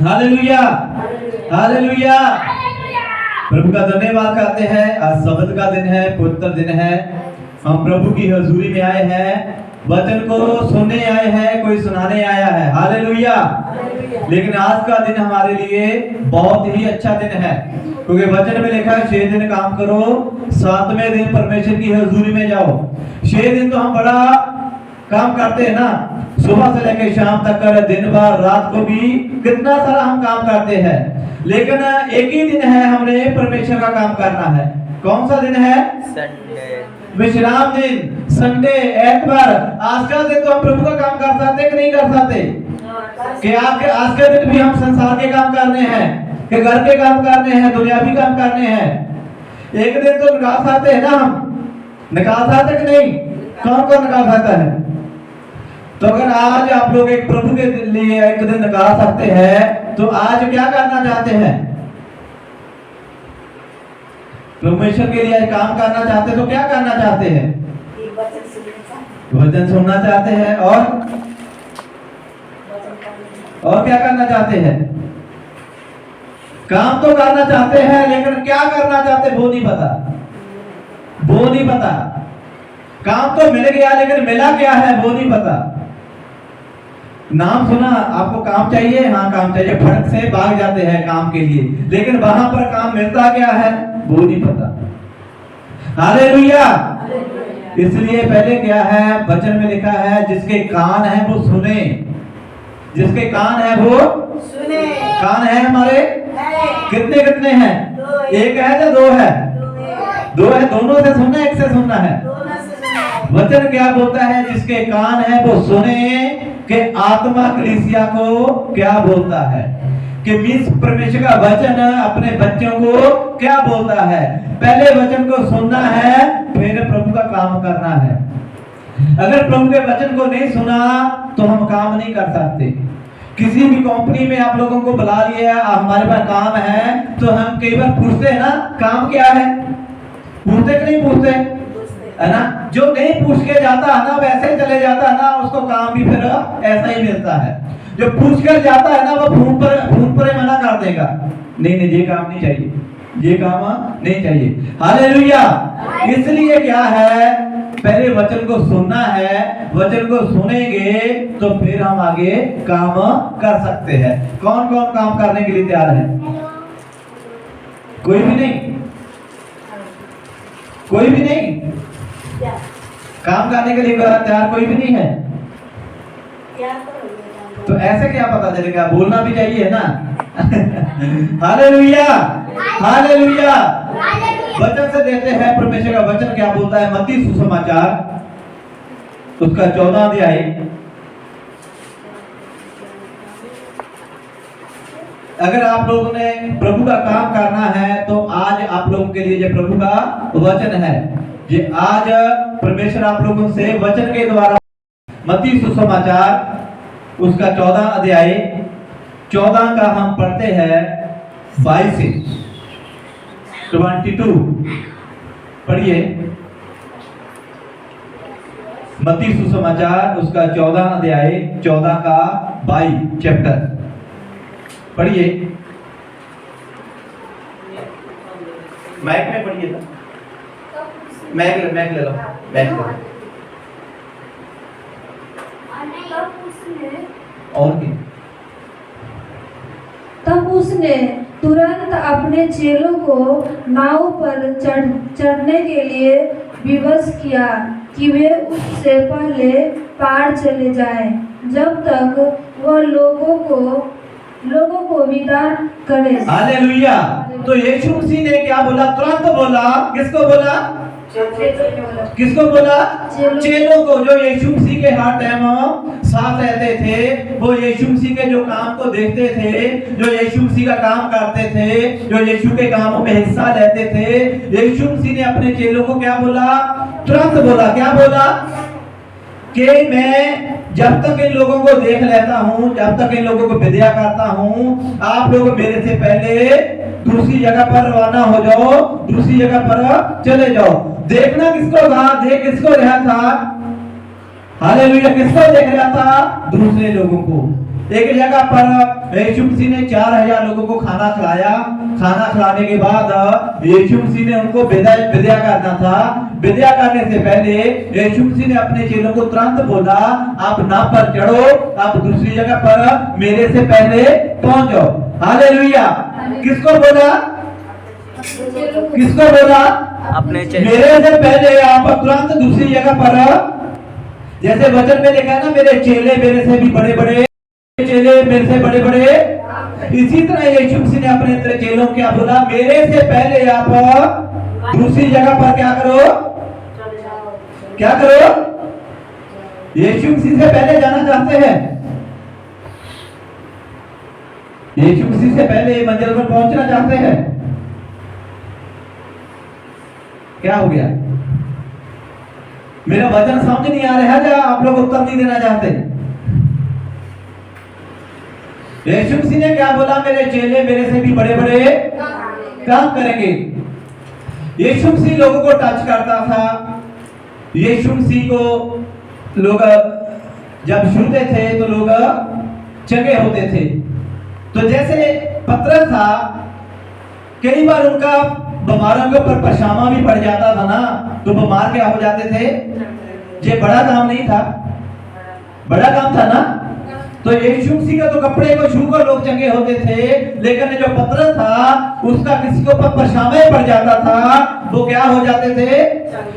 Hallelujah, hallelujah. प्रभु का धन्यवाद करते हैं। आज सब्त का दिन है, पवित्र दिन है। हम प्रभु की हजूरी में आए हैं, वचन को सुनने आए हैं, कोई सुनाने आया है। हालेलुया। लेकिन आज का दिन हमारे लिए बहुत ही अच्छा दिन है, क्योंकि वचन में लिखा है 6 दिन काम करो, 7वें दिन परमेश्वर की हजूरी में जाओ। 6 दिन तो हम बड़ा काम करते हैं ना, सुबह से लेकर शाम तक कर, दिन भर रात को भी कितना सारा हम काम करते हैं। लेकिन एक ही दिन है हमने परमेश्वर का काम करना है। कौन सा दिन है? संडे, विश्राम दिन, संडे, एतवार। आज का दिन तो हम प्रभु का काम कर सकते कि नहीं कर सकते? कि आज के दिन भी हम संसार के काम करने हैं, कि घर के काम करने हैं, दुनियावी काम करने हैं। एक दिन तो निकाल सकते हैं ना, हम निकाल सकते कि नहीं? कौन कौन निकाल सकता है? तो अगर आज आप लोग एक प्रभु के लिए एक दिन निकाल सकते हैं, तो आज क्या करना चाहते हैं? परमेश्वर के लिए काम करना चाहते हैं, तो क्या करना चाहते हैं? वचन सुनना चाहते हैं। और क्या करना चाहते हैं? काम तो करना चाहते हैं, लेकिन क्या करना चाहते वो नहीं पता, वो नहीं पता। काम तो मिल गया, लेकिन मिला क्या है वो नहीं पता। नाम सुना, आपको काम चाहिए, हाँ काम चाहिए, फटक से भाग जाते हैं काम के लिए, लेकिन वहां पर काम मिलता क्या है वो नहीं पता। हालेलुया। इसलिए पहले क्या है, वचन में लिखा है जिसके कान है वो सुने, जिसके कान है वो सुने। कान है हमारे कितने कितने हैं? एक है या दो है? दो है। दोनों से सुनना, एक से सुनना है। वचन क्या बोलता है? जिसके कान है वो सुने कि आत्मा कलीसिया को क्या बोलता है, कि मीन्स परमेश्वर का वचन अपने बच्चों को क्या बोलता है। पहले वचन को सुनना है, फिर प्रभु का काम करना है। अगर प्रभु के वचन को नहीं सुना तो हम काम नहीं कर सकते। किसी भी कंपनी में आप लोगों को बुला लिया, हमारे पास काम है, तो हम कई बार पूछते हैं ना, काम क्या है? पूछते कि नहीं पूछते? है ना? जो नहीं पूछ के जाता है ना, वैसे ही चले जाता है ना, उसको काम भी फिर ऐसा ही मिलता है। जो पूछ कर जाता है ना, वो फोन पर मना कर देगा, नहीं नहीं ये काम नहीं चाहिए, ये काम नहीं चाहिए। हालेलुया। इसलिए क्या है, पहले वचन को सुनना है, वचन को सुनेंगे तो फिर हम आगे काम कर सकते हैं। कौन कौन काम करने के लिए तैयार है? कोई भी नहीं? कोई भी नहीं काम करने के लिए तैयार? कोई भी नहीं है? तो ऐसे क्या पता चलेगा? बोलना भी चाहिए ना। Hallelujah, hallelujah. वचन से देते हैं, परमेश्वर का वचन क्या बोलता है? मत्ती सुसमाचार उसका 14 अध्याय, अगर आप लोगों ने प्रभु का काम करना है तो आज आप लोगों के लिए जो प्रभु का वचन है, ये आज परमेश्वर आप लोगों से वचन के द्वारा, मत्ती सुसमाचार उसका 14 अध्याय 14 का हम पढ़ते हैं 22 से 22 पढ़िए। मत्ती सुसमाचार उसका 14 अध्याय 14 का 22 चैप्टर पढ़िए। मैक में पढ़िए था, मैक ले लो, मैक ले लो। और क्या? तब उसने तुरंत अपने चेलों को नाव पर चढ़ने के लिए विवश किया कि वे उससे पहले पार चले जाएं, जब तक वह लोगों को विदा करे। हालेलुया। तो यीशु मसीह ने क्या बोला? तुरंत बोला। किसको बोला? किसको बोला? चेलों को, जो यीशु मसीह के हर टाइम साथ रहते थे, वो यीशु मसीह के जो काम को देखते थे, जो यीशु मसीह का काम करते थे, जो यीशु के कामों में हिस्सा लेते थे। यीशु मसीह ने अपने चेलों को क्या बोला? तुरंत बोला। क्या बोला? कि मैं जब तक इन लोगों को देख लेता हूं, जब तक इन लोगों को विद्या करता हूं, आप लोग मेरे से पहले दूसरी जगह पर रवाना हो जाओ, दूसरी जगह पर चले जाओ। देखना किसको था? देख किसको रहा था? हालेलुया। किसको देख रहा था? दूसरे लोगों को। एक जगह पर यीशु मसीह ने 4000 लोगों को खाना खिलाया। खाना खिलाने के बाद यीशु मसीह ने उनको विदा करना था। विदा करने से पहले यीशु मसीह ने अपने चेलों को तुरंत बोला, आप नाव पर चढ़ो, आप दूसरी जगह पर मेरे से पहले पहुंच जाओ। हालेलुया। किसको बोला? किसको बोला? अपने मेरे से पहले आप तुरंत दूसरी जगह पर, जैसे वचन में लिखा है ना, मेरे चेले मेरे से भी बड़े बड़े, चेले मेरे से बड़े बड़े। इसी तरह यीशु मसीह ने अपने चेलों को क्या बोला? मेरे से पहले आप दूसरी जगह पर क्या करो? क्या करो? यीशु मसीह से पहले जाना चाहते हैं? यीशु मसीह से पहले मंजिल पर पहुंचना चाहते हैं? क्या हो गया? मेरा वचन समझ नहीं आ रहा है या आप लोग उत्तर नहीं देना चाहते? यीशु मसीह ने क्या बोला? मेरे चेले मेरे से भी बड़े बड़े काम करेंगे। यीशु मसीह लोगों को टच करता था। यीशु मसीह को लोग जब छूते थे तो लोग चंगे होते थे। तो जैसे पतरस था, कई बार उनका बीमारों के ऊपर पशामा भी पड़ जाता था ना, तो बीमार क्या हो जाते थे? ये बड़ा काम नहीं था, बड़ा काम था ना। तो यीशु मसीह का तो कपड़े को छूकर लोग चंगे होते थे, लेकिन जो पतरस था उसका किसी के ऊपर पशामा पड़ जाता था, वो क्या हो जाते थे?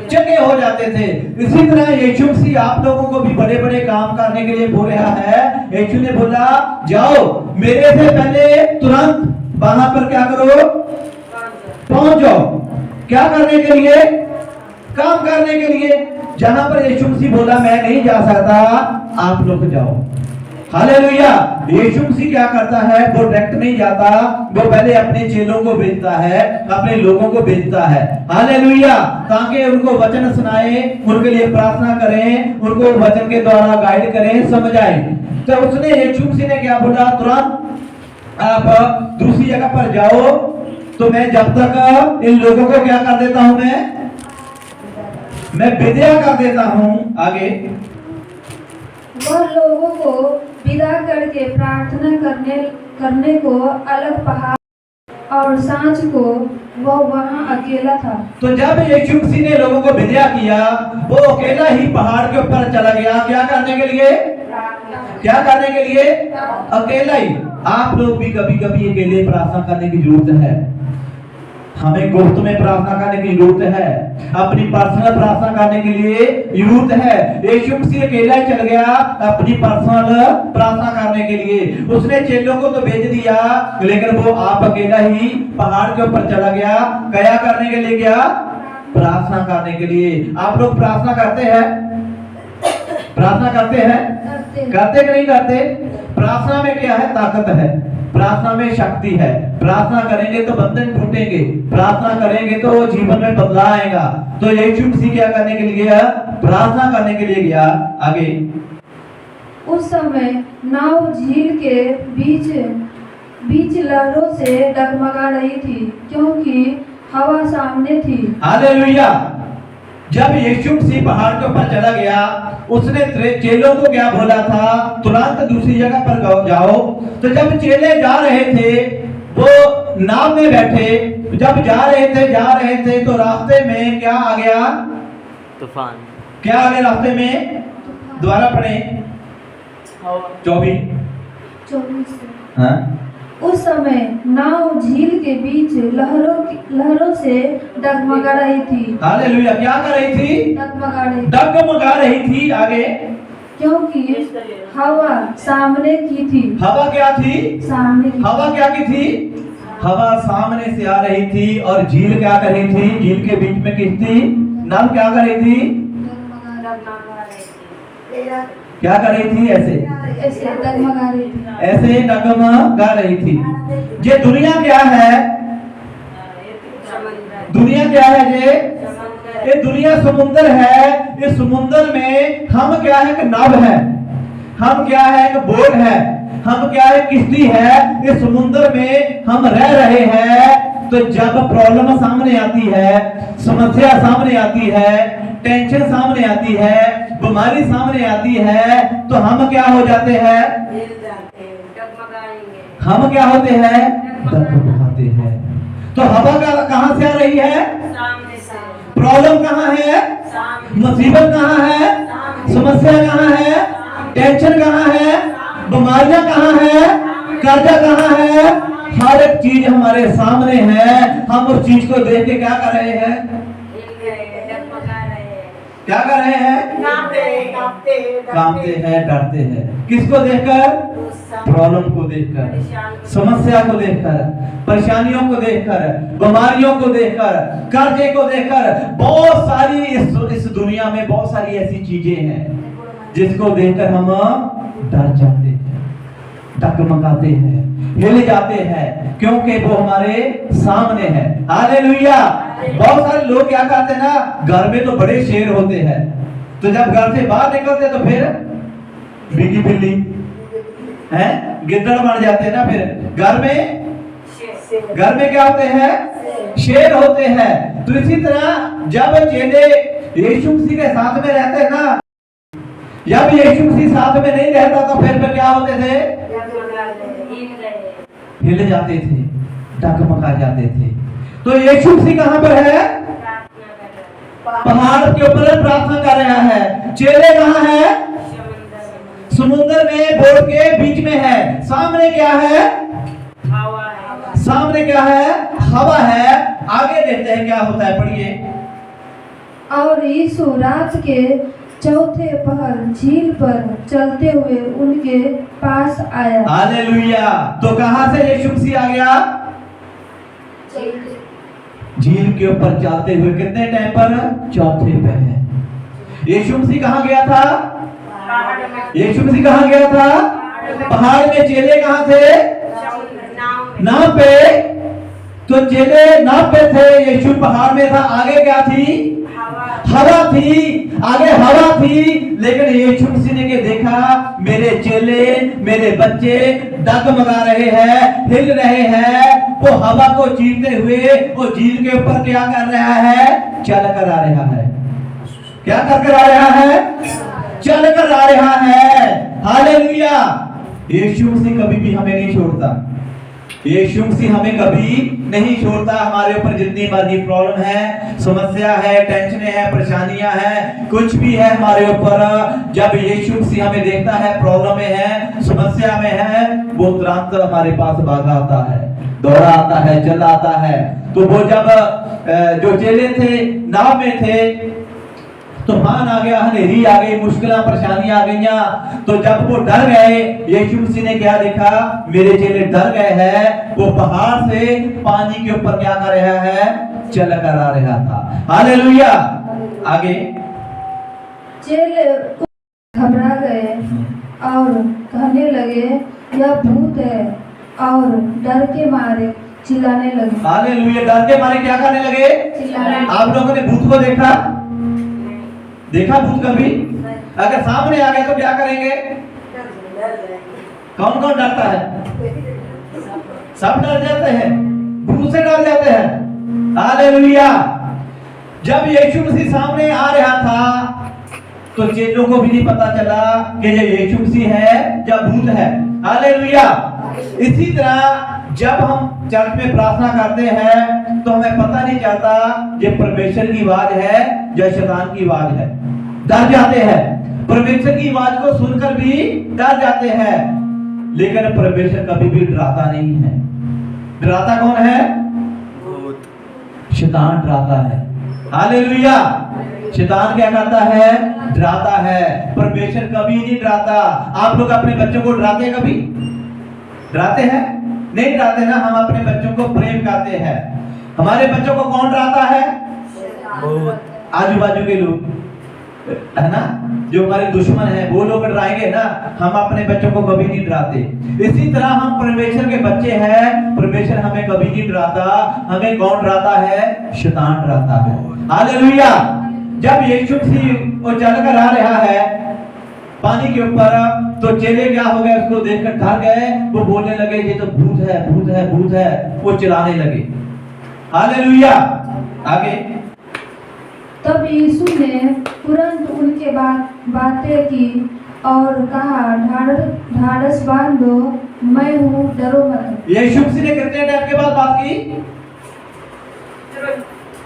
चंगे हो जाते थे। इसी तरह यीशु मसीह आप लोगों को भी बड़े बड़े काम करने के लिए बोल रहा है। यीशु ने बोला, जाओ मेरे से पहले तुरंत वहां पर क्या करो? पहुंच जाओ। क्या करने के लिए? काम करने के लिए। जहां पर यीशु मसीह बोला मैं नहीं जा सकता, आप लोग जाओ। हालेलुया। यीशु मसीह क्या करता है? वो डायरेक्ट नहीं जाता, वो पहले अपने चेलों को भेजता है, अपने लोगों को भेजता है। हालेलुया। ताकि उनको वचन सुनाए, उनके लिए प्रार्थना करें, उनको वचन के द्वारा गाइड करें, समझाएं। तो उसने यीशु मसीह ने क्या बोला? तुरंत आप दूसरी जगह पर जाओ। तो मैं जब तक इन लोगों को क्या कर देता हूं? मैं विदा कर देता हूं। आगे वह लोगों को विदा करके प्रार्थना करने को अलग पहाड़ और सांझ को वह वहां अकेला था। तो जब यीशु मसीह ने लोगों को विदा किया, वो अकेला ही पहाड़ के ऊपर चला गया। क्या करने के लिए? क्या करने के लिए? अकेला ही। आप लोग भी कभी कभी अकेले प्रार्थना करने की जरूरत है। हमें गुप्त में प्रार्थना करने की जरूरत है, अपनी पर्सनल प्रार्थना करने के लिए जरूरत है। यीशु मसीह अकेला चल गया अपनी पर्सनल प्रार्थना करने के लिए। उसने चेलों को तो भेज दिया, लेकिन वो आप अकेला ही पहाड़ के ऊपर चला गया। क्या करने के लिए गया? प्रार्थना करने के लिए। आप लोग प्रार्थना करते हैं? प्रार्थना करते हैं? करते कि नहीं करते? प्रार्थना में क्या है? ताकत है। प्रार्थना में शक्ति है। प्रार्थना करेंगे तो बंधन टूटेंगे, प्रार्थना करेंगे तो जीवन में बदलाव आएगा। तो यीशु मसीह क्या करने के लिए गया? प्रार्थना करने के लिए गया। आगे उस समय नाव झील के बीच लहरों से डगमगा रही थी, क्योंकि हवा सामने थी। हालेलुया। जब यीशु मसीह पहाड़ के ऊपर चला गया, उसने चेलों को क्या बोला था? तुरंत दूसरी जगह पर जाओ। तो जब चेले जा रहे थे, वो नाव में बैठे, जब जा रहे थे तो रास्ते में क्या आ गया? तूफान। क्या आ गया रास्ते में? दोबारा पढ़े 24। हाँ? उस समय नाव झील के बीच लहरों से डगमगा रही थी। हालेलुया। क्या कर रही थी? डगमगा रही थी। आगे क्योंकि हवा सामने की थी। हवा क्या थी? सामने की। हवा क्या की थी? हवा सामने से आ रही थी। और झील क्या कर रही थी? झील के बीच में किस थी? नाव क्या कर रही थी? क्या कर रही थी? ऐसे डगमगा रही थी। ऐसे डगमगा रही थी। ये दुनिया क्या है? दुनिया क्या है? ये दुनिया समुंदर है। इस समुंदर में हम क्या है? कि नाव है। हम क्या है? कि बोट है। हम क्या है? किश्ती है। इस समुंदर में हम रह रहे हैं। तो जब प्रॉब्लम सामने आती है, समस्या सामने आती है, टेंशन सामने आती है, बीमारी सामने आती है तो हम क्या हो जाते हैं? हम क्या होते हैं? डगमगाते हैं। तो हवा का कहां से आ रही है? प्रॉब्लम कहां है? मुसीबत कहां है? समस्या कहां है? टेंशन कहां है? बीमारियां कहां है? कर्जा कहां है? हर एक चीज हमारे सामने है। हम उस चीज को देख के क्या कर रहे हैं? क्या कर रहे हैं? कांपते हैं, डरते हैं। किसको देखकर? प्रॉब्लम को देखकर, समस्या को देखकर, परेशानियों को देखकर, बीमारियों को देखकर, कर्जे को देखकर। बहुत सारी इस दुनिया में बहुत सारी ऐसी चीजें हैं जिसको देखकर हम डर जाते हैं, डगमगाते हैं, हिल जाते हैं, क्योंकि वो हमारे सामने है। हालेलुया। बहुत सारे लोग क्या करते हैं ना, घर में तो बड़े शेर होते हैं, तो जब घर से बाहर निकलते तो फिर बिगी बिल्ली है, गिद्दड़ बन जाते हैं ना। फिर घर में क्या होते हैं? शेर होते हैं। तो इसी तरह जब चेले यीशु मसीह के साथ में रहते हैं ना, जब यीशु मसीह साथ में नहीं रहता तो फिर क्या होते थे? हिल जाते थे, डगमगा जाते थे। तो यीशु मसीह कहां पर है? पहाड़ के ऊपर प्रार्थना कर रहा है। चेले कहां है? समुद्र में बोट के बीच में है। सामने क्या है? सामने क्या है? हवा है। आगे देखते हैं क्या होता है, पढ़िए। और यीशु रात के चौथे पहर झील पर चलते हुए उनके पास आया। हालेलुया। तो कहां से यीशु मसीह आ गया? झील के ऊपर चलते हुए। कितने टाइम पर? चौथे पहर। यीशु मसीह कहां गया था? यीशु मसीह कहां गया था? पहाड़ में। चेले कहां थे? नाव पे। तो चेले नाव पे थे, यीशु पहाड़ में था। आगे क्या थी? हवा थी। आगे हवा थी, लेकिन यीशु मसीह ने के देखा मेरे चेले, मेरे बच्चे डगमगा रहे हैं, हिल रहे हैं। वो हवा को चीरते हुए वो झील के ऊपर क्या कर रहा है? चल कर आ रहा है। क्या कर आ रहा है? चल कर आ रहा है। हालेलुया। यीशु मसीह कभी भी हमें नहीं छोड़ता। यीशु मसीह हमें कभी नहीं छोड़ता। हमारे ऊपर जितनी मर्जी प्रॉब्लम है, समस्या है, टेंशन है, परेशानियां हैं, कुछ भी है हमारे ऊपर, जब यीशु मसीह हमें देखता है, प्रॉब्लम में है, समस्या में है, वो तुरंत हमारे पास भागा आता है, दौड़ा आता है, चला आता है। तो वो जब जो चेले थे नाव में थे, तूफान आ गया, हनेरी आ गई, मुश्किलें परेशानियां आ गईं, तो जब वो डर गए, यीशु मसीह ने क्या देखा? मेरे चेले डर गए हैं। वो पहाड़ से पानी के ऊपर क्या कर रहा है? चल कर आ रहा था। हालेलुया। आगे चेले घबरा गए और कहने लगे यह भूत है, और डर के मारे चिल्लाने लगे। हालेलुया। डर के मारे क्या करने लगे? चिल्लाने। आप लोगों ने भूत को देखा? देखा भूत कभी? अगर सामने आ गए तो क्या करेंगे? कौन कौन डरता है? सब डर जाते हैं, भूत से डर जाते हैं। हालेलुया। जब यीशु मसीह सामने आ रहा था तो चेलों को भी नहीं पता चला कि ये यीशु मसीह है या भूत है। हालेलुया। इसी तरह जब हम चर्च में प्रार्थना करते हैं तो हमें पता नहीं चलता ये परमेश्वर की आवाज है या शैतान की आवाज है। डर जाते हैं, परमेश्वर की आवाज को सुनकर भी डर जाते हैं, लेकिन परमेश्वर कभी भी डराता नहीं है। डराता कौन है? शैतान डराता है। हालेलुया। शैतान क्या करता है? डराता है। परमेश्वर कभी नहीं डराता। आप लोग अपने बच्चों को डराते कभी? डराते हैं? नहीं डराते ना। हम अपने बच्चों को प्रेम करते हैं। हमारे बच्चों को कौन डराता है? आजू बाजू के लोग, है ना, जो हमारे दुश्मन है, वो लोग डराएंगे ना। हम अपने बच्चों को कभी नहीं डराते। इसी तरह हम परमेश्वर के बच्चे हैं, परमेश्वर हमें कभी नहीं डराता। हमें कौन डराता है? शैतान डराता है। हालेलुया। जब यीशु मसीह वो चलकर आ रहा है पानी के ऊपर, तो चेले क्या हो गए? उसको देखकर डर गए। वो बोलने लगे ये तो भूत है, भूत है, भूत है। वो चिल्लाने लगे। हालेलुया। आगे तब यीशु ने तुरंत उनके बातें की और कहा, ढाढ़स बांधो, मैं हूँ, डरो मत। यीशु मसीह ने कितने टाइम के बाद बात की?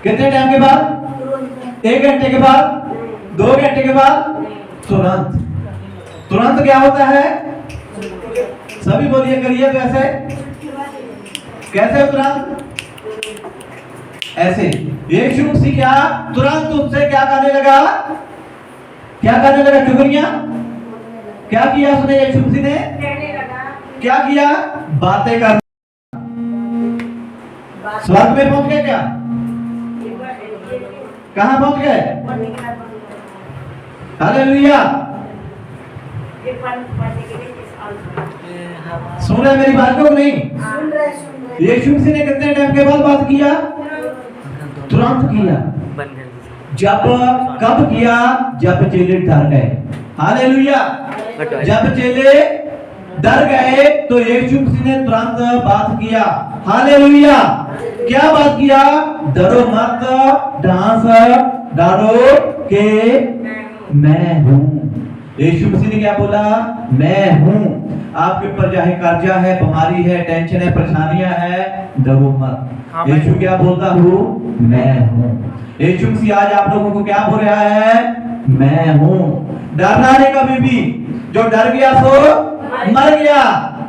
कितने टाइम के बाद? 1 घंटे के बाद? 2 घंटे के बाद? तुरंत। तुरंत क्या होता है? सभी बोलिए, करिए तो ऐसे। कैसे तुरंत? ऐसे। यीशु मसीह क्या तुरंत उनसे क्या करने लगा? क्या करने लगा? चुगलियां। क्या किया उसने? यीशु मसीह ने क्या किया? बातें कर। स्वर्ग में पहुंच गए क्या? कहां पहुंच गए? हालेलुया। सुन रहे मेरी बात को नहीं? यीशु मसीह ने कितने टाइम के बाद बात किया? तुरंत किया। जब कब किया? जब चेले डर गए। हालेलुया। जब चेले डर गए तो यीशु मसीह ने तुरंत बात किया। हालेलुया। क्या बात किया? डरो मत, डांस डरो के मैं हूं। यीशु मसीह ने क्या बोला? मैं हूं। आपके ऊपर चाहे कर्जा है, बीमारी है, टेंशन है, परेशानियां है, डरो मत। यीशु क्या बोलता हूं? मैं हूं। यीशु मसीह आज आप लोगों को क्या बोल रहा है? मैं हूं। डरना नहीं कभी भी। जो डर गया सो मर गया।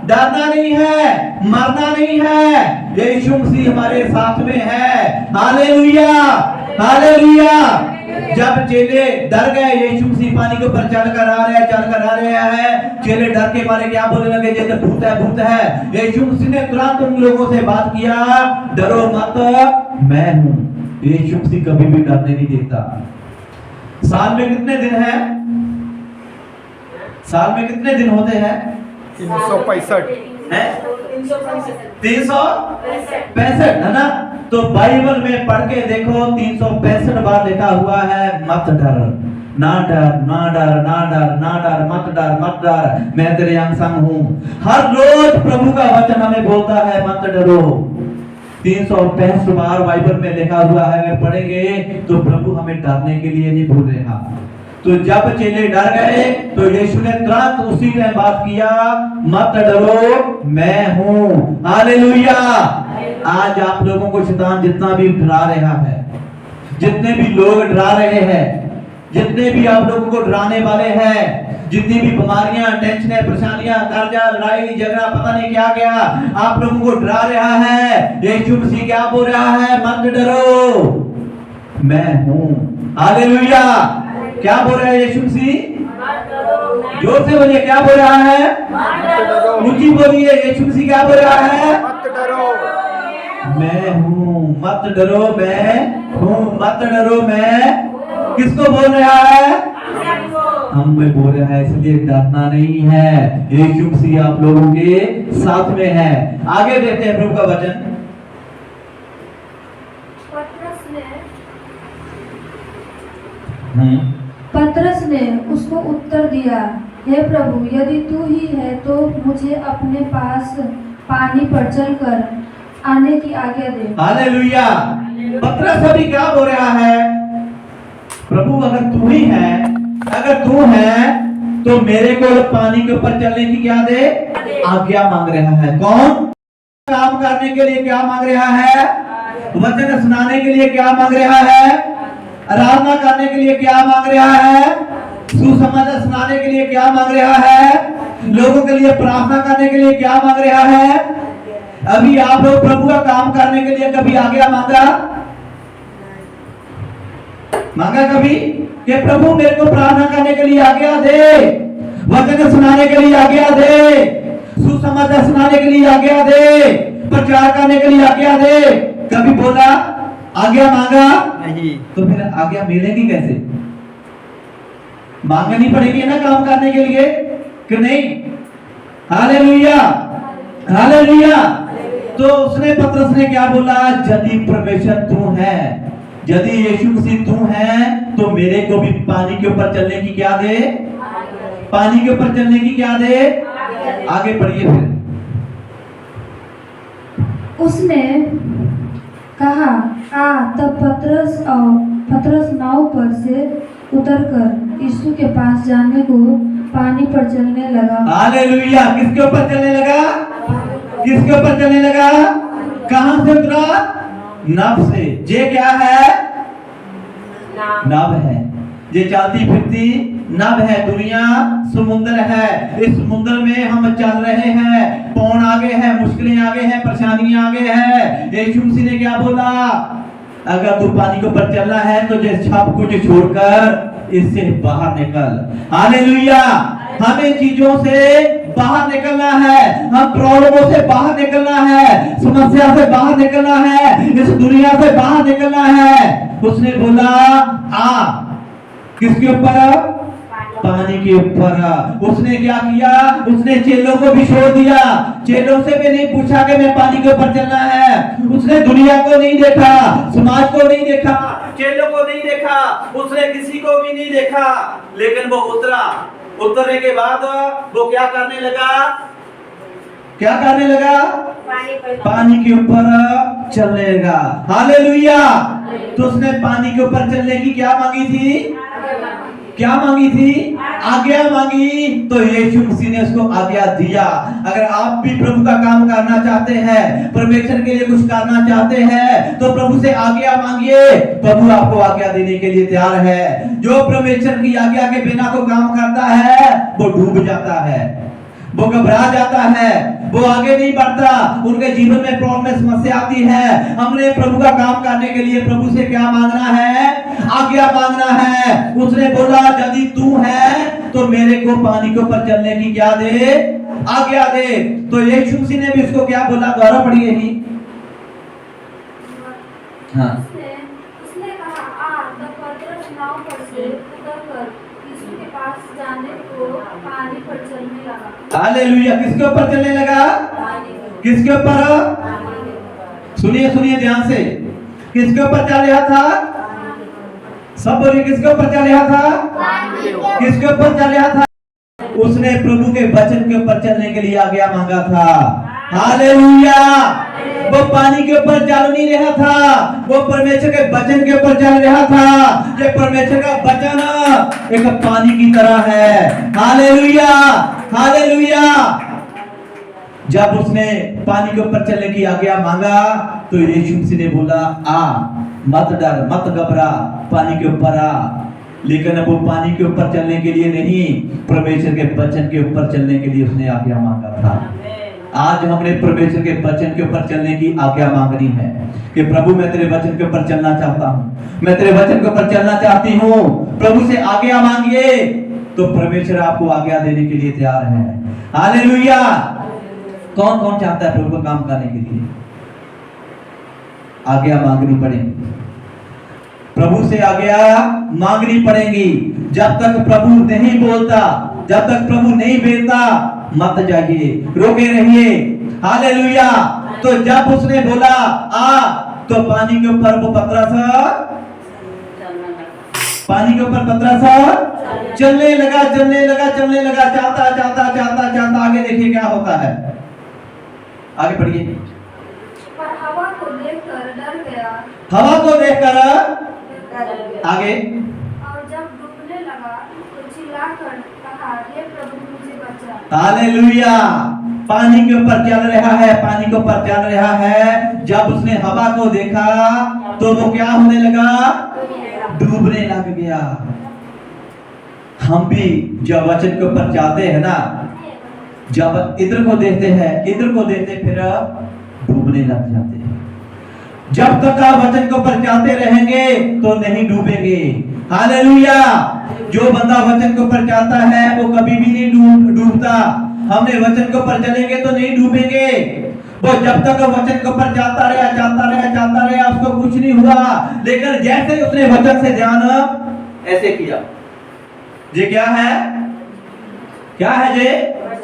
डरना नहीं है, मरना नहीं है। यीशु मसीह हमारे साथ में है। Hallelujah, hallelujah. जब चेले डर गए, यीशु मसीह पानी के ऊपर चलकर आ रहे हैं। चेले डर के मारे क्या बोलने लगे? जैसे भूत है, भूत है। यीशु मसीह ने तुरंत उन लोगों से बात किया, डरो मत, मैं हूं। यीशु मसीह कभी भी डरने नहीं देता। साल में कितने दिन हैं? साल में कितने दिन होते हैं? 365 है 365 है ना? तो बाइबल में पढ़ के देखो, 365 बार लिखा हुआ है मत डर, ना डर, ना डर, ना डर, ना डर, मत डर, मत डर, मैं तेरे संग हूं। हर रोज प्रभु का वचन हमें बोलता है मत डरो। 365 बार बाइबल में लिखा हुआ है। अगर पढ़ेंगे तो प्रभु हमें डरने के लिए नहीं बोल रहा। तो जब चेले डर गए तो यीशु ने तुरंत उसी टाइम बात किया, मत डरो, मैं हूं। हालेलुया। आज आप लोगों को शैतान जितना भी डरा रहा है, जितने भी लोग डरा रहे हैं, जितने भी आप लोगों को डराने वाले हैं, जितनी भी बीमारियां, टेंशनें, परेशानियां, कर्जा, लड़ाई झगड़ा, पता नहीं क्या क्या आप लोगों को डरा रहा है, यीशु मसीह क्या बोल रहा है? मत डरो, मैं हूं। हालेलुया। क्या बोल रहा है यीशु मसीह? जोर से बोलिए, क्या बोल रहा है? ऊंची बोलिए, यीशु मसीह क्या बोल रहा है? मत डरो, मैं हूं। मत डरो, मैं हूं। मत डरो, मैं किसको बोल रहा है? हमें बोल रहा है। इसलिए डरना नहीं है। यीशु मसीह आप लोगों के साथ में है। आगे देखते हैं प्रभु का वचन। पतरस ने उसको उत्तर दिया, हे प्रभु, यदि तू ही है तो मुझे अपने पास पानी पर चलकर आने की आज्ञा दे। हालेलुया। पतरस अभी क्या बोल रहा है? प्रभु अगर तू ही है, अगर तू है तो मेरे को पानी के ऊपर चलने की क्या दे? आज्ञा मांग रहा है। कौन? काम करने के लिए क्या मांग रहा है? वचन सुनाने के लिए क्या मांग रहा है? आराधना करने के लिए क्या मांग रहा है? सुसमाचार सुनाने के लिए क्या मांग रहा है? लोगों के लिए प्रार्थना करने के लिए क्या मांग रहा है? अभी आप लोग प्रभु का काम करने के लिए कभी आज्ञा मांगा कभी कि प्रभु मेरे को प्रार्थना करने के लिए आज्ञा दे, वचन सुनाने के लिए आज्ञा दे, सुसमाचार सुनाने के लिए आज्ञा दे, प्रचार करने के लिए आज्ञा दे? कभी बोला? आज्ञा मांगा नहीं। तो फिर आज्ञा मिलेगी कैसे? मांगनी पड़ेगी ना काम करने के लिए, कि नहीं? Hallelujah, hallelujah. तो उसने, पतरस ने क्या बोला? यदि परमेश्वर तू है, यदि यीशु मसीह तू है तो मेरे को भी पानी के ऊपर चलने की क्या दे? पानी के ऊपर चलने की क्या दे? आगे बढ़िए। फिर उसने कहा, आ। तब पतरस नाव पर से उतरकर यीशु के पास जाने को पानी पर चलने लगा। हालेलुया। किसके ऊपर चलने लगा? किसके ऊपर चलने लगा? कहां से उतरा? नाव से। ये क्या है? नाव है। ये चलती फिरती नाव है। दुनिया समुद्र है। इस समुद्र में हम चल रहे हैं। पौन आगे है, मुश्किलें आगे हैं, परेशानियां आगे है। यीशु मसीह ने क्या बोला? अगर तू पानी के ऊपर चलना है तो ये सब कुछ छोड़कर इससे बाहर निकल। हालेलुया। हमें चीजों से बाहर निकलना है। हम प्रॉब्लमों से बाहर निकलना है। समस्या से बाहर निकलना है। इस दुनिया से बाहर निकलना है। उसने बोला आ। किसके ऊपर? पानी के ऊपर। उसने क्या किया? उसने चेलों को भी छोड़ दिया। चेलों से भी नहीं पूछा कि मैं पानी के ऊपर चलना है। उसने दुनिया को नहीं देखा, समाज को नहीं देखा, चेलों को नहीं देखा, उसने किसी को भी नहीं देखा, लेकिन वो उतरा। उतरने के बाद वो क्या करने लगा? क्या करने लगा? पानी के ऊपर चलने लगा। हालेलुया। तो उसने पानी के ऊपर चलने की क्या मांगी थी? क्या मांगी थी? आज्ञा मांगी। तो यीशु मसीह ने उसको आज्ञा दिया। अगर आप भी प्रभु का काम करना चाहते हैं, परमेश्वर के लिए कुछ करना चाहते हैं, तो प्रभु से आज्ञा मांगिए। प्रभु आपको आज्ञा देने के लिए तैयार है। जो परमेश्वर की आज्ञा के बिना को काम करता है वो डूब जाता है, वो घबरा जाता है, वो आगे नहीं बढ़ता। उनके जीवन में प्रॉब्लम, समस्या आती है। हमने प्रभु का काम करने के लिए प्रभु से क्या मांगना है? आज्ञा मांगना है। उसने बोला यदि तू है तो मेरे को पानी के ऊपर चलने की क्या दे? आज्ञा दे। तो यीशु मसीह ने भी उसको क्या बोला? दोबारा पढ़िए ही। हाँ। उसने कहा आ। तब पतरस नाव पर से उतरकर यीशु के पास जाने को पानी पर चलने लगा। हालेलुया। किसके ऊपर चलने लगा? किसके ऊपर? सुनिए सुनिए ध्यान से। किसके ऊपर चल रहा था? सब बोलिए, किसके ऊपर चल रहा था? किसके ऊपर चल रहा था? उसने प्रभु के वचन के ऊपर चलने के लिए आज्ञा मांगा था। हालेलुया। वो पानी के ऊपर चल नहीं रहा था, वो परमेश्वर के वचन के ऊपर चल रहा था। ये परमेश्वर का वचन एक पानी की तरह है। हालेलुया। हालेलुया। जब उसने पानी के ऊपर चलने की आज्ञा मांगा तो यीशु मसीह ने बोला आ, मत डर, मत घबरा, पानी के ऊपर आ। लेकिन अब वो पानी के ऊपर चलने के लिए नहीं, परमेश्वर के वचन के ऊपर चलने के लिए उसने आज्ञा मांगा था। आज हमने परमेश्वर के वचन के ऊपर चलने की आज्ञा मांगनी है कि प्रभु मैं तेरे वचन के ऊपर चलना चाहता हूँ, मैं तेरे वचन के ऊपर चलना चाहती हूँ। प्रभु से आज्ञा मांगिए तो परमेश्वर आपको आज्ञा देने के लिए तैयार है। हालेलुया। कौन कौन चाहता है प्रभु का काम करने के लिए? आज्ञा मांगनी पड़ेगी, प्रभु से आज्ञा मांगनी पड़ेगी। जब तक प्रभु नहीं बोलता, जब तक प्रभु नहीं भेजता, मत जाइए, रोके रहिए। हालेलुया। तो जब उसने बोला आ, तो पानी के ऊपर वो पतरस चलने लगा, चलने लगा, चलने लगा, चलता चलता चलता चलता। आगे देखिए क्या होता है, आगे पढ़िए। पर हवा को देखकर डर गया। हवा को देखकर आगे। और जब डूबने लगा तो चिल्लाकर कहा हे प्रभु मुझे बचा। हालेलुया। पानी के ऊपर चल रहा है, पानी के ऊपर चल रहा है। जब उसने हवा को देखा तो वो क्या होने लगा? डूबने लग गया। हम भी जब वचन के ऊपर चलते हैं ना, जब इधर को देखते हैं, इधर को देखते, फिर डूबने लग जाते हैं। जब तक आप वचन के ऊपर चलते रहेंगे तो नहीं डूबेंगे। हालेलुया। जो बंदा वचन के ऊपर चलता है वो कभी भी नहीं डूबता। हमने वचन के ऊपर चलेंगे तो नहीं डूबेंगे। वो जब तक वचन के ऊपर चलता रहा, चलता रहा, चलता रहा, उसको कुछ नहीं हुआ। लेकिन जैसे उसने वचन से ध्यान ऐसे किया, ये क्या है? क्या है ये?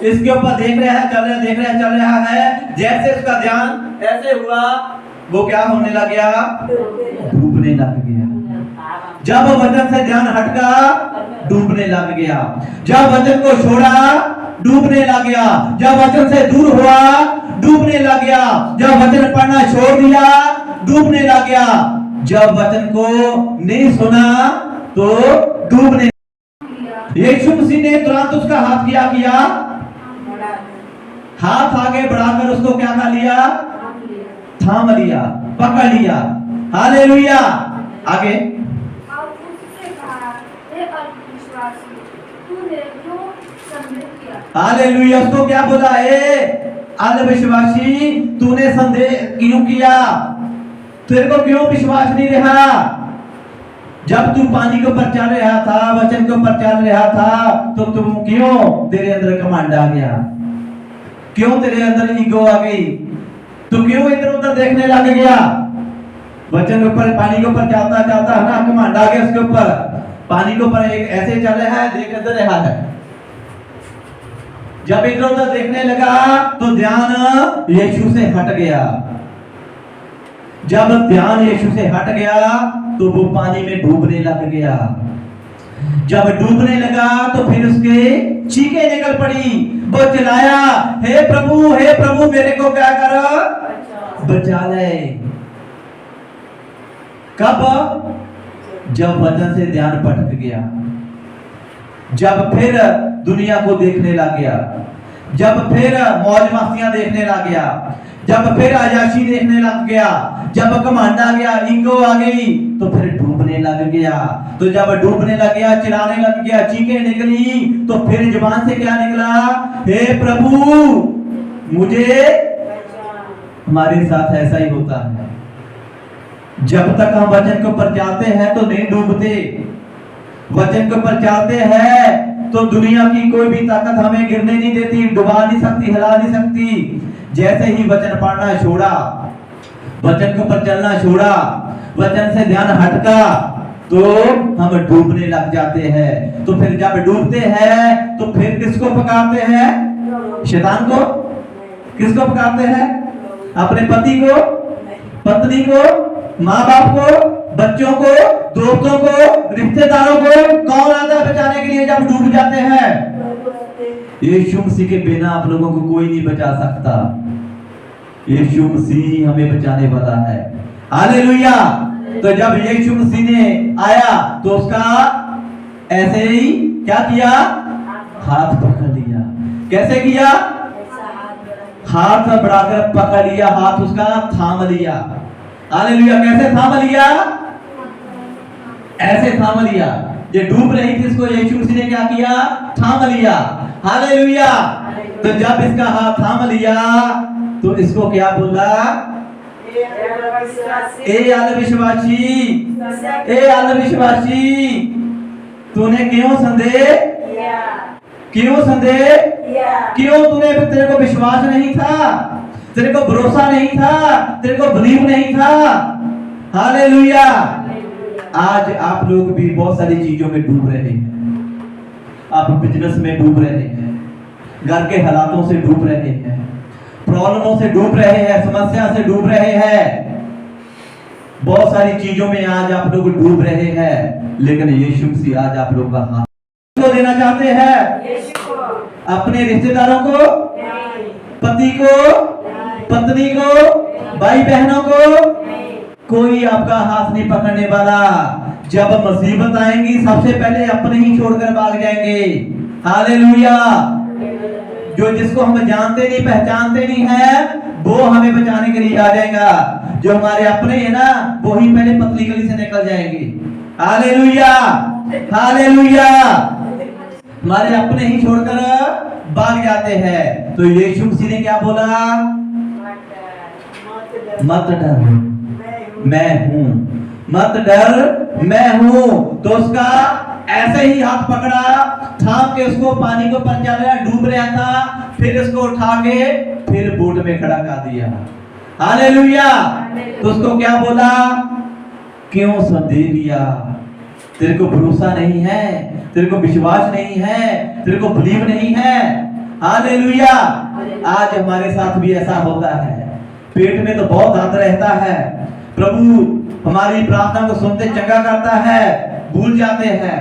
इसके ऊपर देख रहा है, चल रहा, देख रहा, चल रहा है। जैसे उसका ध्यान ऐसे हुआ, वो क्या होने लग गया? डूबने लग गया। जब वचन से ध्यान हटका, डूबने लग गया। जब वचन को छोड़ा, डूबने लग गया। जब वचन से दूर हुआ, डूबने लग गया। जब वचन पढ़ना छोड़ दिया, डूबने लग गया। जब वचन को नहीं सुना तो डूबने। यीशु मसीह ने तुरंत उसका हाथ किया, हाथ आगे बढ़ाकर उसको क्या कर लिया, थाम लिया, पकड़ लिया। हालेलुया। आगे और उससे कहा, हे अविश्वासी, तूने क्यों संदेह किया? हालेलुया। उसको क्या बोला, ए अविश्वासी, तूने संदेह क्यों किया? तेरे को क्यों विश्वास नहीं रहा? जब तू पानी के ऊपर चल रहा था, वचन के ऊपर चल रहा था, तो तुम क्यों, तेरे अंदर कमांड आ गया? क्यों तेरे अंदर ईगो आ गई? तू क्यों इधर उधर देखने लग गया? वचन के ऊपर, पानी के ऊपर चलता चलता है ना, कमांड आ गया उसके ऊपर। पानी के ऊपर एक ऐसे चल रहा है, देख इधर रहा है। जब इधर उधर देखने लगा तो ध्यान यीशु से हट गया। जब ध्यान यीशु से हट गया तो वो पानी में डूबने लग गया। जब डूबने लगा तो फिर उसके चीखें निकल पड़ी। वो चिल्लाया, हे प्रभु मेरे को क्या कर, बचा ले। कब? जब वचन से ध्यान भटक गया, जब फिर दुनिया को देखने लग गया, जब फिर मौज मस्तियां देखने लग गया, जब फिर आयाशी देखने लग गया, जब घमंड आ गया, ईगो आ गई, तो फिर डूबने लग गया। तो जब डूबने लग गया, चिल्लाने लग गया, चीखें निकली, तो फिर जुबान से क्या निकला, हे प्रभु मुझे। हमारे साथ ऐसा ही होता है। जब तक हम वचन के ऊपर चलते हैं तो नहीं डूबते। वचन के ऊपर चलते हैं तो दुनिया की कोई भी ताकत हमें गिरने नहीं देती, डुबा नहीं सकती, हिला नहीं सकती। जैसे ही वचन पढ़ना छोड़ा, वचन के ऊपर चलना छोड़ा, वचन से ध्यान हटका, तो हम डूबने लग जाते हैं। तो फिर जब डूबते हैं तो फिर किसको पकड़ते हैं? शैतान को। किसको पकड़ते हैं? अपने पति को, पत्नी को, माँ बाप को, बच्चों को, दोस्तों को, रिश्तेदारों को। कौन आता है बचाने के लिए जब डूब जाते हैं? यीशु मसीह के बिना आप लोगों को कोई नहीं बचा सकता। यीशु मसीह हमें बचाने वाला है। हालेलुया। तो जब यीशु मसीह ने आया तो उसका ऐसे ही क्या किया, हाथ पकड़ लिया। कैसे किया? हाथ बढ़ाकर पकड़ लिया, हाथ उसका थाम लिया। हालेलुया। कैसे थाम लिया? ऐसे थाम लिया। ये डूब रही थी, इसको यीशु मसीह ने क्या किया? थाम लिया। हालेलुया। तो जब इसका हाथ थाम लिया तो इसको क्या बोला? ए अविश्वासी, ए अविश्वासी, तूने क्यों संदेह किया? क्यों संदेह किया? क्यों? तूने, तेरे को विश्वास नहीं था, तेरे को भरोसा नहीं था, तेरे को बिलीव नहीं था। हालेलुया। आज आप लोग भी बहुत सारी चीजों में डूब रहे हैं। आप बिजनेस में डूब रहे हैं, घर के हालातों से डूब रहे हैं, प्रॉब्लमों से डूब रहे हैं, समस्या से डूब रहे हैं, बहुत सारी चीजों में आज आप लोग डूब रहे हैं। लेकिन यीशु मसीह आज आप लोग का हाथ को देना चाहते हैं। अपने रिश्तेदारों को, पति को, पत्नी को, भाई बहनों को, कोई आपका हाथ नहीं पकड़ने वाला। जब मुसीबत आएंगी सबसे पहले अपने ही छोड़कर भाग जाएंगे। हालेलुया। जो जिसको हम जानते नहीं, पहचानते नहीं है, वो हमें बचाने के लिए आ जाएगा। जो हमारे अपने हैं ना, वो ही पहले पतली गली से निकल जाएंगे। हालेलुया। हालेलुया। हमारे अपने ही छोड़कर भाग जाते हैं। तो यीशु मसीह ने क्या बोला? मत डर, मैं हूं। मत डर, मैं हूं। तो उसका ऐसे ही हाथ पकड़ा, थाम के उसको पानी को ऊपर चल रहा, डूब रहा था, फिर उसको उठा के फिर बोट में खड़ा कर दिया। हालेलुया। तो उसको क्या बोला? क्यों संदेह किया? तेरे को भरोसा नहीं है, तेरे को विश्वास नहीं है, तेरे को बिलीव नहीं है। हालेलुया। आज हमारे साथ भी ऐसा होता है। पेट में तो बहुत दर्द रहता है, प्रभु हमारी प्रार्थना को सुनते चंगा करता है, भूल जाते हैं।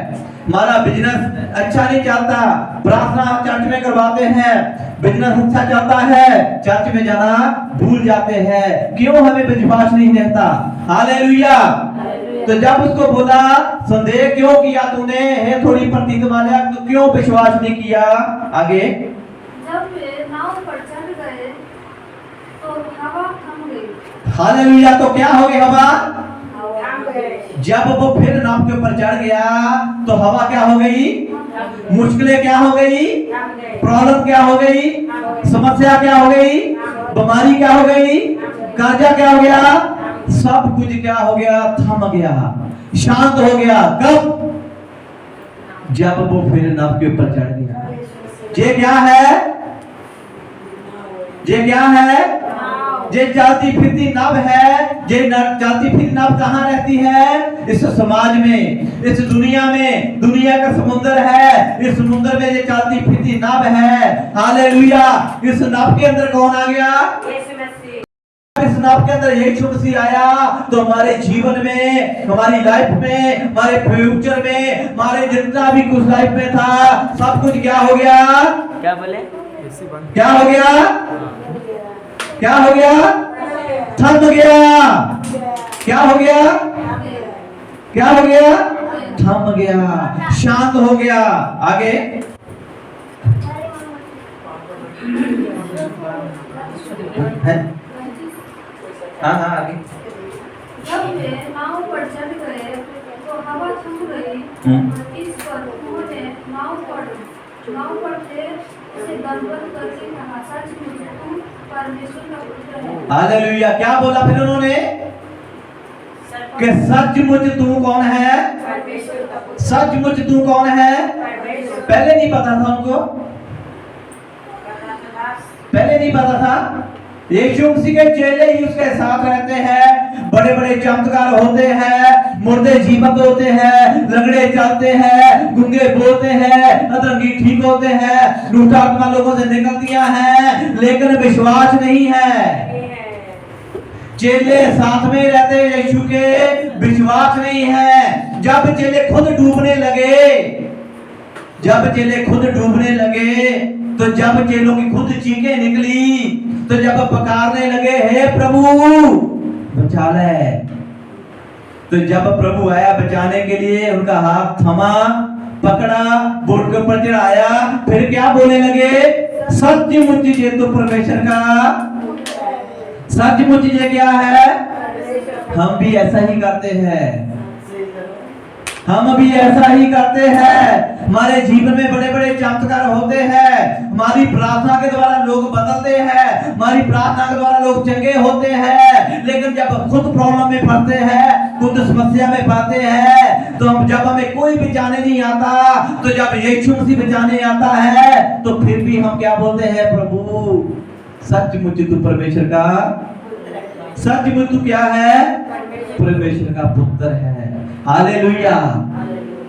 हमारा बिजनेस अच्छा नहीं चलता, प्रार्थना हम चर्च में करवाते हैं, बिजनेस अच्छा चलता है, चर्च में जाना भूल जाते हैं, क्यों हमें विश्वास नहीं रहता? हालेलुया। तो जब उसको बोला संदेह क्यों किया तूने, हे थोड़ी प्रतीत मालिया, तो क्यों विश्वास नहीं किया? आगे जब वे नाव पर चढ़ गए तो हवा थम गई। हालेलुया। तो क्या हो गया? हवा थम गए। जब वो फिर नाव के ऊपर चढ़ गया तो हवा क्या हो गई? मुश्किलें क्या हो गई? प्रॉब्लम क्या हो गई? समस्या क्या हो गई? बीमारी क्या हो गई? कर्जा क्या हो गया? सब कुछ क्या हो गया? थम गया, शांत हो गया। कब? जब वो फिर नाव के ऊपर चढ़ गया। ये क्या है? ये क्या है? ये चलती फिरती नाव है। ये चलती फिरती नाव कहाँ रहती है? इस समाज में, इस दुनिया में। दुनिया का समुद्र है, इस समुद्र में ये चलती फिरती नाव है। हालेलुया। इस नाव के अंदर कौन आ गया? इस नाव के अंदर यीशु मसीह आया तो हमारे जीवन में, हमारी लाइफ में, हमारे फ्यूचर में, हमारे जितना भी कुछ लाइफ में था सब कुछ क्या हो गया? क्या बोले? क्या हो गया? क्या हो गया? थम गया। क्या हो गया? क्या हो गया? थम गया, शांत हो गया। आगे है? हाँ आगे। जब वे नाव पर चढ़ गए तो हवा थम गई। इस पर उन्होंने नाव पर थे उसे गलबल करके कहा, सचमुच तुम परमेश्वर का पुत्र है। हालेलुया। क्या बोला फिर उन्होंने? कि सचमुच तू कौन है? सचमुच तू कौन है? पहले नहीं पता था उनको, पहले नहीं पता था। यीशु मसीह के चेले ही उसके साथ रहते हैं, बड़े बड़े चमत्कार होते हैं, मुर्दे जीवित होते हैं, लंगड़े चलते हैं, गूंगे बोलते हैं, अधरंगी ठीक होते हैं, झूठा आत्मा लोगों से निकलतियां हैं, लेकिन विश्वास नहीं है। चेले साथ में रहते यीशु के, विश्वास नहीं है। जब चेले खुद डूबने लगे, जब चेले खुद डूबने लगे, तो जब चेलों की खुद चीखें निकली, तो जब पुकारने लगे, हे प्रभु बचा ले, तो जब प्रभु आया बचाने के लिए, उनका हाथ थमा, पकड़ा, बोट के ऊपर चढ़ाया, फिर क्या बोलने लगे? सचमुच ये तो परमेश्वर का, सचमुच ये क्या है? हम भी ऐसा ही करते हैं, हम भी ऐसा ही करते हैं। हमारे जीवन में बड़े बड़े चमत्कार होते हैं, हमारी प्रार्थना के द्वारा लोग बदलते हैं, हमारी प्रार्थना के द्वारा लोग चंगे होते हैं, लेकिन जब खुद प्रॉब्लम में पड़ते हैं, खुद समस्या में पाते हैं, तो हम जब हमें कोई बचाने नहीं आता, तो जब यीशु मसीह बचाने आता है, तो फिर भी हम क्या बोलते हैं? प्रभु सचमुच तू परमेश्वर का, सचमुच तू क्या है? परमेश्वर का पुत्र है। हालेलुया।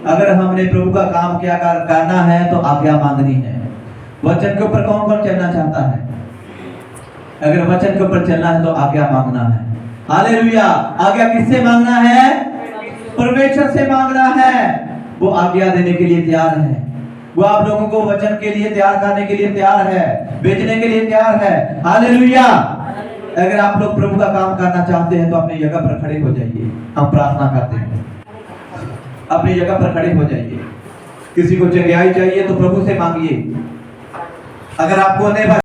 अगर हमने प्रभु का काम क्या करना है तो आज्ञा मांगनी है। वचन के ऊपर कौन कौन चलना चाहता है? अगर वचन के ऊपर चलना है तो आज्ञा मांगना है। हालेलुया। आज्ञा किससे मांगना है? परमेश्वर से मांगना है। वो आज्ञा देने के लिए तैयार है, वो आप लोगों को वचन के लिए तैयार करने के लिए तैयार है, बेचने के लिए तैयार है। हालेलुया। अगर आप लोग प्रभु का काम करना चाहते हैं तो अपनी जगह पर खड़े हो जाइए। हम प्रार्थना करते हैं, अपनी जगह पर खड़े हो जाइए। किसी को चंगाई चाहिए तो प्रभु से मांगिए। अगर आपको नहीं